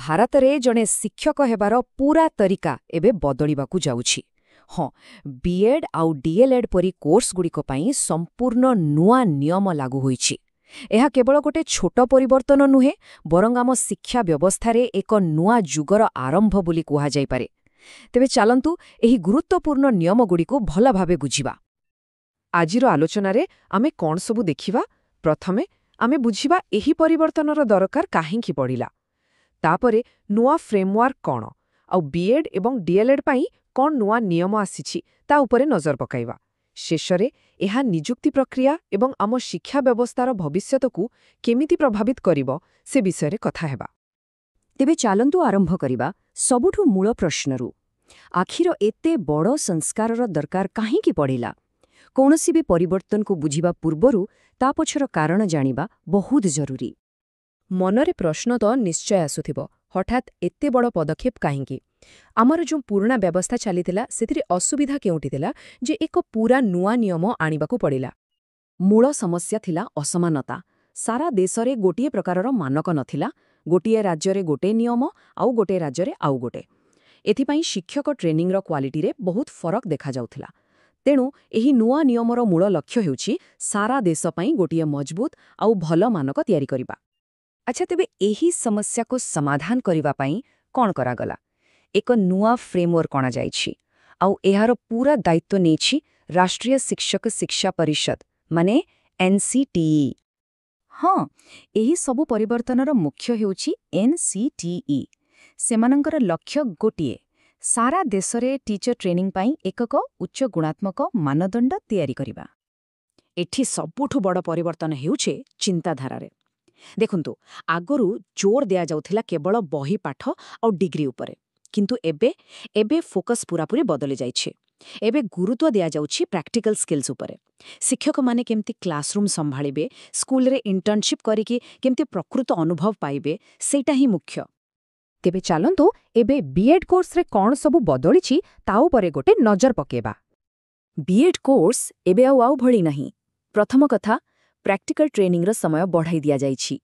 ଭାରତରେ ଜଣେ ଶିକ୍ଷକ ହେବାର ପୂରା ତରିକା ଏବେ ବଦଳିବାକୁ ଯାଉଛି। ହଁ, ବିଏଡ୍ ଆଉ ଡିଏଲ୍ଏଡ୍ ପରି କୋର୍ସଗୁଡ଼ିକ ପାଇଁ ସମ୍ପୂର୍ଣ୍ଣ ନୂଆ ନିୟମ ଲାଗୁ ହୋଇଛି। ଏହା କେବଳ ଗୋଟେ ଛୋଟ ପରିବର୍ତ୍ତନ ନୁହେଁ, ବରଂ ଆମ ଶିକ୍ଷା ବ୍ୟବସ୍ଥାରେ ଏକ ନୂଆ ଯୁଗର ଆରମ୍ଭ ବୋଲି କୁହାଯାଇପାରେ। ତେବେ ଚାଲନ୍ତୁ ଏହି ଗୁରୁତ୍ୱପୂର୍ଣ୍ଣ ନିୟମଗୁଡ଼ିକୁ ଭଲ ଭାବେ ବୁଝିବା। ଆଜିର ଆଲୋଚନାରେ ଆମେ କ'ଣ ସବୁ ଦେଖିବା? ପ୍ରଥମେ ଆମେ ବୁଝିବା ଏହି ପରିବର୍ତ୍ତନର ଦରକାର କାହିଁକି ପଡ଼ିଲା। ତାପରେ ନୂଆ ଫ୍ରେମୱାର୍କ କ'ଣ, ଆଉ ବିଏଡ୍ ଏବଂ ଡିଏଲ୍ଏଡ୍ ପାଇଁ କ'ଣ ନୂଆ ନିୟମ ଆସିଛି ତା ଉପରେ ନଜର ପକାଇବା। ଶେଷରେ ଏହା ନିଯୁକ୍ତି ପ୍ରକ୍ରିୟା ଏବଂ ଆମ ଶିକ୍ଷା ବ୍ୟବସ୍ଥାର ଭବିଷ୍ୟତକୁ କେମିତି ପ୍ରଭାବିତ କରିବ ସେ ବିଷୟରେ କଥା ହେବା। ତେବେ ଚାଲନ୍ତୁ ଆରମ୍ଭ କରିବା ସବୁଠୁ ମୂଳ ପ୍ରଶ୍ନରୁ। ଆଖିର ଏତେ ବଡ଼ ସଂସ୍କାରର ଦରକାର କାହିଁକି ପଡ଼ିଲା? କୌଣସି ବି ପରିବର୍ତ୍ତନକୁ ବୁଝିବା ପୂର୍ବରୁ ତା ପଛର କାରଣ ଜାଣିବା ବହୁତ ଜରୁରୀ। ମନରେ ପ୍ରଶ୍ନ ତ ନିଶ୍ଚୟ ଆସୁଥିବ, ହଠାତ୍ ଏତେ ବଡ଼ ପଦକ୍ଷେପ କାହିଁକି? ଆମର ଯେଉଁ ପୁରୁଣା ବ୍ୟବସ୍ଥା ଚାଲିଥିଲା ସେଥିରେ ଅସୁବିଧା କେଉଁଠି ଥିଲା ଯେ ଏକ ପୂରା ନୂଆ ନିୟମ ଆଣିବାକୁ ପଡ଼ିଲା? ମୂଳ ସମସ୍ୟା ଥିଲା ଅସମାନତା। ସାରା ଦେଶରେ ଗୋଟିଏ ପ୍ରକାରର ମାନକ ନଥିଲା। ଗୋଟିଏ ରାଜ୍ୟରେ ଗୋଟିଏ ନିୟମ, ଆଉ ଗୋଟିଏ ରାଜ୍ୟରେ ଆଉ ଗୋଟେ। ଏଥିପାଇଁ ଶିକ୍ଷକ ଟ୍ରେନିଂର କ୍ୱାଲିଟିରେ ବହୁତ ଫରକ ଦେଖାଯାଉଥିଲା। ତେଣୁ ଏହି ନୂଆ ନିୟମର ମୂଳ ଲକ୍ଷ୍ୟ ହେଉଛି ସାରା ଦେଶ ପାଇଁ ଗୋଟିଏ ମଜବୁତ ଆଉ ଭଲ ମାନକ ତିଆରି କରିବା। ଆଚ୍ଛା, ତେବେ ଏହି ସମସ୍ୟାକୁ ସମାଧାନ କରିବା ପାଇଁ କ'ଣ କରାଗଲା? ଏକ ନୂଆ ଫ୍ରେମୱାର୍କ ଅଣାଯାଇଛି, ଆଉ ଏହାର ପୂରା ଦାୟିତ୍ୱ ନେଇଛି ରାଷ୍ଟ୍ରୀୟ ଶିକ୍ଷକ ଶିକ୍ଷା ପରିଷଦ, ମାନେ NCTE। ହଁ, ଏହି ସବୁ ପରିବର୍ତ୍ତନର ମୁଖ୍ୟ ହେଉଛି NCTE। ସେମାନଙ୍କର ଲକ୍ଷ୍ୟ ଗୋଟିଏ, ସାରା ଦେଶରେ ଟିଚର ଟ୍ରେନିଂ ପାଇଁ ଏକକ ଉଚ୍ଚ ଗୁଣାତ୍ମକ ମାନଦଣ୍ଡ ତିଆରି କରିବା। ଏଠି ସବୁଠୁ ବଡ଼ ପରିବର୍ତ୍ତନ ହେଉଛି ଚିନ୍ତାଧାରାରେ। ଦେଖନ୍ତୁ, ଆଗରୁ ଜୋର ଦିଆଯାଉଥିଲା କେବଳ ବହି ପାଠ ଆଉ ଡିଗ୍ରୀ ଉପରେ, କିନ୍ତୁ ଏବେ ଫୋକସ୍ ପୂରାପୂରି ବଦଳି ଯାଇଛି। ଏବେ ଗୁରୁତ୍ୱ ଦିଆଯାଉଛି ପ୍ରାକ୍ଟିକାଲ ସ୍କିଲ୍ସ ଉପରେ। ଶିକ୍ଷକମାନେ କେମିତି କ୍ଲାସରୁମ୍ ସମ୍ଭାଳିବେ, ସ୍କୁଲରେ ଇଣ୍ଟର୍ଣ୍ଣସିପ୍ କରିକି କେମିତି ପ୍ରକୃତ ଅନୁଭବ ପାଇବେ, ସେଇଟା ହିଁ ମୁଖ୍ୟ। ତେବେ ଚାଲନ୍ତୁ ଏବେ ବିଏଡ୍ କୋର୍ସରେ କ'ଣ ସବୁ ବଦଳିଛି ତା ଉପରେ ଗୋଟେ ନଜର ପକେଇବା। ବିଏଡ୍ କୋର୍ସ ଏବେ ଆଉ ଭଳି ନାହିଁ। ପ୍ରଥମ କଥା, ପ୍ରାକ୍ଟିକାଲ ଟ୍ରେନିଂର ସମୟ ବଢ଼ାଇ ଦିଆଯାଇଛି।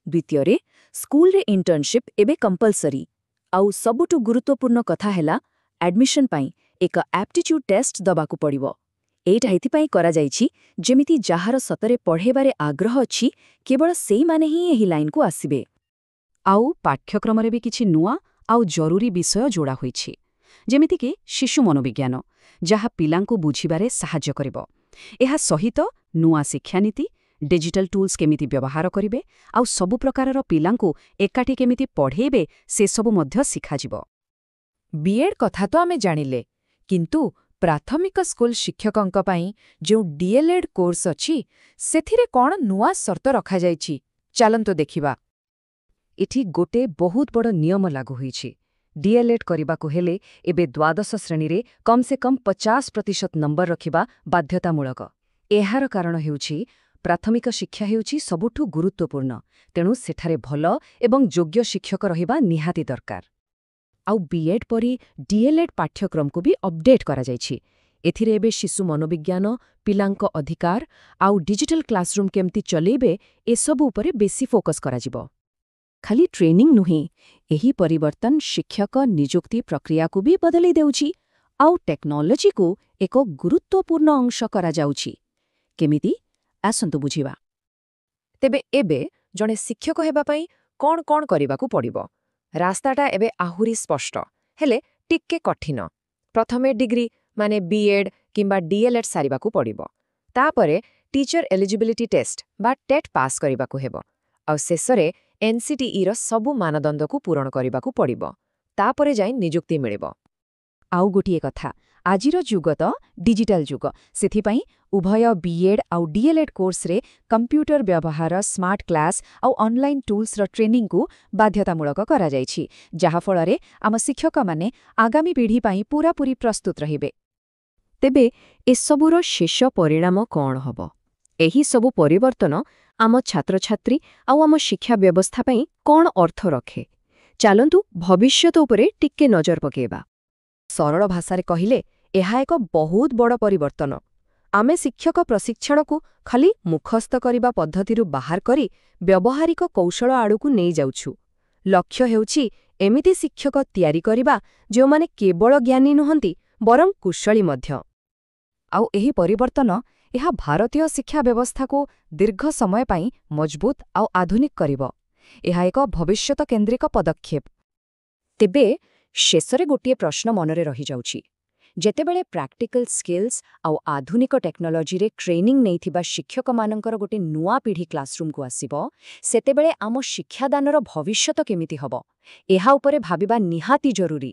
ଦ୍ୱିତୀୟରେ, ସ୍କୁଲରେ ଇଣ୍ଟର୍ଣ୍ଣସିପ୍ ଏବେ କମ୍ପଲସରି। ଆଉ ସବୁଠୁ ଗୁରୁତ୍ୱପୂର୍ଣ୍ଣ କଥା ହେଲା, ଆଡମିସନ୍ ପାଇଁ ଏକ ଆପ୍ଟିଚ୍ୟୁଡ୍ ଟେଷ୍ଟ ଦେବାକୁ ପଡ଼ିବ। ଏଇଟା ଏଥିପାଇଁ କରାଯାଇଛି ଯେମିତି ଯାହାର ସତରେ ପଢ଼େଇବାରେ ଆଗ୍ରହ ଅଛି, କେବଳ ସେଇମାନେ ହିଁ ଏହି ଲାଇନ୍କୁ ଆସିବେ। ଆଉ ପାଠ୍ୟକ୍ରମରେ ବି କିଛି ନୂଆ ଆଉ ଜରୁରୀ ବିଷୟ ଯୋଡ଼ା ହୋଇଛି, ଯେମିତିକି ଶିଶୁ ମନୋବିଜ୍ଞାନ, ଯାହା ପିଲାଙ୍କୁ ବୁଝିବାରେ ସାହାଯ୍ୟ କରିବ। ଏହା ସହିତ ନୂଆ ଶିକ୍ଷାନୀତି, ଡିଜିଟାଲ ଟୁଲ୍ସ କେମିତି ବ୍ୟବହାର କରିବେ, ଆଉ ସବୁ ପ୍ରକାରର ପିଲାଙ୍କୁ ଏକାଠି କେମିତି ପଢ଼େଇବେ ସେସବୁ ମଧ୍ୟ ଶିଖାଯିବ। ବିଏଡ୍ କଥା ତ ଆମେ ଜାଣିଲେ, କିନ୍ତୁ ପ୍ରାଥମିକ ସ୍କୁଲ ଶିକ୍ଷକଙ୍କ ପାଇଁ ଯେଉଁ ଡିଏଲ୍ଏଡ୍ କୋର୍ସ ଅଛି ସେଥିରେ କ'ଣ ନୂଆ ସର୍ତ୍ତ ରଖାଯାଇଛି? ଚାଲନ୍ତୁ ଦେଖିବା। ଏଠି ଗୋଟେ ବହୁତ ବଡ଼ ନିୟମ ଲାଗୁ ହୋଇଛି। ଡିଏଲ୍ଏଡ୍ କରିବାକୁ ହେଲେ ଏବେ ଦ୍ୱାଦଶ ଶ୍ରେଣୀରେ କମ୍ ସେ କମ୍ 50% ନମ୍ବର ରଖିବା ବାଧ୍ୟତାମୂଳକ। ଏହାର କାରଣ ହେଉଛି ପ୍ରାଥମିକ ଶିକ୍ଷା ହେଉଛି ସବୁଠୁ ଗୁରୁତ୍ୱପୂର୍ଣ୍ଣ, ତେଣୁ ସେଠାରେ ଭଲ ଏବଂ ଯୋଗ୍ୟ ଶିକ୍ଷକ ରହିବା ନିହାତି ଦରକାର। ଆଉ ବିଏଡ୍ ପରି ଡିଏଲ୍ଏଡ୍ ପାଠ୍ୟକ୍ରମକୁ ବି ଅପଡେଟ୍ କରାଯାଇଛି। ଏଥିରେ ଏବେ ଶିଶୁ ମନୋବିଜ୍ଞାନ, ପିଲାଙ୍କ ଅଧିକାର ଆଉ ଡିଜିଟାଲ କ୍ଲାସରୁମ୍ କେମିତି ଚଲେଇବେ ଏସବୁ ଉପରେ ବେଶୀ ଫୋକସ୍ କରାଯିବ। ଖାଲି ଟ୍ରେନିଂ ନୁହେଁ, ଏହି ପରିବର୍ତ୍ତନ ଶିକ୍ଷକ ନିଯୁକ୍ତି ପ୍ରକ୍ରିୟାକୁ ବି ବଦଳେଇ ଦେଉଛି, ଆଉ ଟେକ୍ନୋଲୋଜିକୁ ଏକ ଗୁରୁତ୍ୱପୂର୍ଣ୍ଣ ଅଂଶ କରାଯାଉଛି। କେମିତି? ଆସନ୍ତୁ ବୁଝିବା। ତେବେ ଏବେ ଜଣେ ଶିକ୍ଷକ ହେବା ପାଇଁ କ'ଣ କରିବାକୁ ପଡ଼ିବ? ରାସ୍ତାଟା ଏବେ ଆହୁରି ସ୍ପଷ୍ଟ, ହେଲେ ଟିକେ କଠିନ। ପ୍ରଥମେ ଡିଗ୍ରୀ ମାନେ ବିଏଡ୍ କିମ୍ବା ଡିଏଲ୍ଏଡ୍ ସାରିବାକୁ ପଡ଼ିବ। ତାପରେ ଟିଚର ଏଲିଜିବିଲିଟି ଟେଷ୍ଟ ବା ଟେଟ୍ ପାସ୍ କରିବାକୁ ହେବ। ଆଉ ଶେଷରେ NCTEର ସବୁ ମାନଦଣ୍ଡକୁ ପୂରଣ କରିବାକୁ ପଡ଼ିବ। ତାପରେ ଯାଇ ନିଯୁକ୍ତି ମିଳିବ। ଆଉ ଗୋଟିଏ କଥା, ଆଜିର ଯୁଗ ତ ଡିଜିଟାଲ ଯୁଗ। ସେଥିପାଇଁ ଉଭୟ ବିଏଡ୍ ଆଉ ଡିଏଲ୍ଏଡ୍ କୋର୍ସରେ କମ୍ପ୍ୟୁଟର ବ୍ୟବହାର, ସ୍ମାର୍ଟ କ୍ଲାସ୍ ଆଉ ଅନଲାଇନ୍ ଟୁଲ୍ସର ଟ୍ରେନିଂକୁ ବାଧ୍ୟତାମୂଳକ କରାଯାଇଛି, ଯାହାଫଳରେ ଆମ ଶିକ୍ଷକମାନେ ଆଗାମୀ ପିଢ଼ି ପାଇଁ ପୂରାପୂରି ପ୍ରସ୍ତୁତ ରହିବେ। ତେବେ ଏସବୁର ଶେଷ ପରିଣାମ କ'ଣ ହେବ? ଏହି ସବୁ ପରିବର୍ତ୍ତନ ଆମ ଛାତ୍ରଛାତ୍ରୀ ଆଉ ଆମ ଶିକ୍ଷା ବ୍ୟବସ୍ଥା ପାଇଁ କ'ଣ ଅର୍ଥ ରଖେ? ଚାଲନ୍ତୁ ଭବିଷ୍ୟତ ଉପରେ ଟିକେ ନଜର ପକାଇବା। ସରଳ ଭାଷାରେ କହିଲେ ଏହା ଏକ ବହୁତ ବଡ଼ ପରିବର୍ତ୍ତନ। ଆମେ ଶିକ୍ଷକ ପ୍ରଶିକ୍ଷଣକୁ ଖାଲି ମୁଖସ୍ଥ କରିବା ପଦ୍ଧତିରୁ ବାହାର କରି ବ୍ୟବହାରିକ କୌଶଳ ଆଡ଼କୁ ନେଇଯାଉଛୁ। ଲକ୍ଷ୍ୟ ହେଉଛି ଏମିତି ଶିକ୍ଷକ ତିଆରି କରିବା ଯେଉଁମାନେ କେବଳ ଜ୍ଞାନୀ ନୁହନ୍ତି ବରଂ କୁଶଳୀ ମଧ୍ୟ। ଆଉ ଏହି ପରିବର୍ତ୍ତନ ଏହା ଭାରତୀୟ ଶିକ୍ଷା ବ୍ୟବସ୍ଥାକୁ ଦୀର୍ଘ ସମୟ ପାଇଁ ମଜବୁତ ଆଉ ଆଧୁନିକ କରିବ। ଏହା ଏକ ଭବିଷ୍ୟତ କେନ୍ଦ୍ରିକ ପଦକ୍ଷେପ। ତେବେ ଶେଷରେ ଗୋଟିଏ ପ୍ରଶ୍ନ ମନରେ ରହିଯାଉଛି। ଯେତେବେଳେ ପ୍ରାକ୍ଟିକାଲ ସ୍କିଲ୍ସ ଆଉ ଆଧୁନିକ ଟେକ୍ନୋଲୋଜିରେ ଟ୍ରେନିଂ ନେଇଥିବା ଶିକ୍ଷକମାନଙ୍କର ଗୋଟେ ନୂଆ ପିଢ଼ି କ୍ଲାସରୁମକୁ ଆସିବ, ସେତେବେଳେ ଆମ ଶିକ୍ଷାଦାନର ଭବିଷ୍ୟତ କେମିତି ହେବ? ଏହା ଉପରେ ଭାବିବା ନିହାତି ଜରୁରୀ।